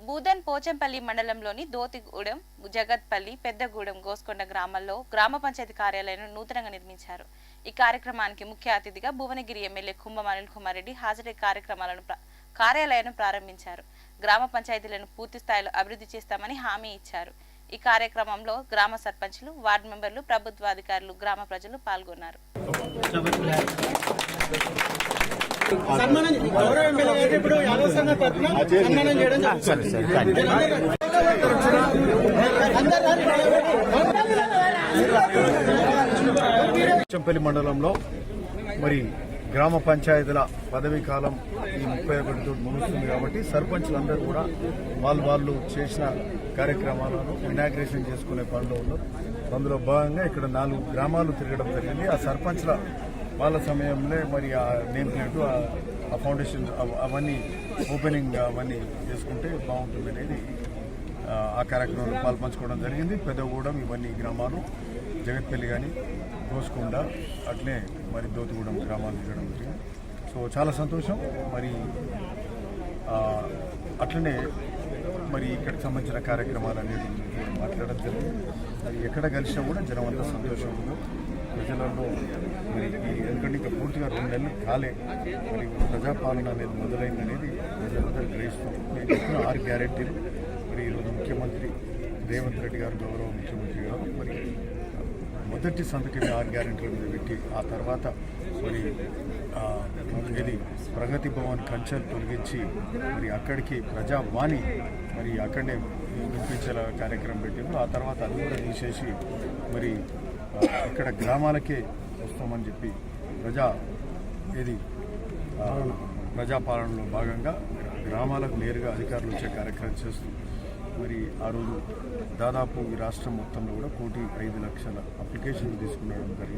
బూదన్ పోచంపల్లి మండలంలోని దోతిగూడెం, జగత్పల్లి, పెద్దగూడెం, గోస్కొండ గ్రామాల్లో గ్రామ పంచాయతీ కార్యాలయాన్ని నూతనంగా నిర్మించారు. ఈ కార్యక్రమానికి ముఖ్య అతిథిగా భువనగిరి ఎమ్మెల్యే కుంభం అనిల్ కుమార్ రెడ్డి హాజరై కార్యాలయాన్ని ప్రారంభించారు. గ్రామ పంచాయతీలను పూర్తి స్థాయిలో అభివృద్ధి చేస్తామని హామీ ఇచ్చారు. ఈ కార్యక్రమంలో గ్రామ సర్పంచులు, వార్డు మెంబర్లు, ప్రభుత్వాధికారులు, గ్రామ ప్రజలు పాల్గొన్నారు. పోచంపల్లి మండలంలో మరి గ్రామ పంచాయతీల పదవీ కాలం ఈ 31 తోటి ముగుస్తుంది కాబట్టి సర్పంచ్లందరూ కూడా వాళ్ళు చేసిన కార్యక్రమాలను ఇనాగ్రేషన్ చేసుకునే పనిలో ఉన్నారు. అందులో భాగంగా ఇక్కడ 4 గ్రామాలు తిరగడం జరిగింది. ఆ సర్పంచ్ల వాళ్ళ సమయంలో మరి ఆ నేమ్ ప్లేటు, ఆ ఫౌండేషన్ అవన్నీ ఓపెనింగ్ అవన్నీ చేసుకుంటే బాగుంటుంది అనేది ఆ కార్యక్రమంలో పాల్పంచుకోవడం జరిగింది. పెద్దగూడెం ఇవన్నీ గ్రామాలు, జగత్పల్లి కానీ, గోస్కొండ, అట్లే మరి దోతిగూడెం గ్రామాలు తిరగడం జరిగింది. సో చాలా సంతోషం. మరి అట్లనే మరి ఇక్కడికి సంబంధించిన కార్యక్రమాలు అనేది మాట్లాడడం జరిగింది. మరి ఎక్కడ కలిసినా కూడా జనం అంతా సంతోషం ఉంది ప్రజలలో. మరి ఎందుకంటే ఇంకా పూర్తిగా 2 నెలలు కాలే మరి ప్రజాపాలన అనేది మొదలైందనేది ప్రజలందరూ గ్రహిస్తాం. నేను చెప్పిన 6 గ్యారెంటీలు మరి ఈరోజు ముఖ్యమంత్రి రేవంత్ రెడ్డి గారు, గౌరవ ముఖ్యమంత్రి గారు మరి మొదటి సంతకం 6 గ్యారెంటీల మీద పెట్టి ఆ తర్వాత మరి ఇది ప్రగతి భవన్ కంచెలు తొలగించి మరి అక్కడికి ప్రజావాణి మరి అక్కడనే వినిపించేలా కార్యక్రమం పెట్టింది. ఆ తర్వాత అది కూడా తీసేసి మరి ఇక్కడ గ్రామాలకే వస్తామని చెప్పి ప్రజాపాలనలో భాగంగా గ్రామాలకు నేరుగా అధికారులు వచ్చే కార్యక్రమం చేస్తూ మరి ఆ రోజు దాదాపు ఈ రాష్ట్రం మొత్తంలో కూడా 1,05,00,000 అప్లికేషన్లు తీసుకునడం జరిగింది.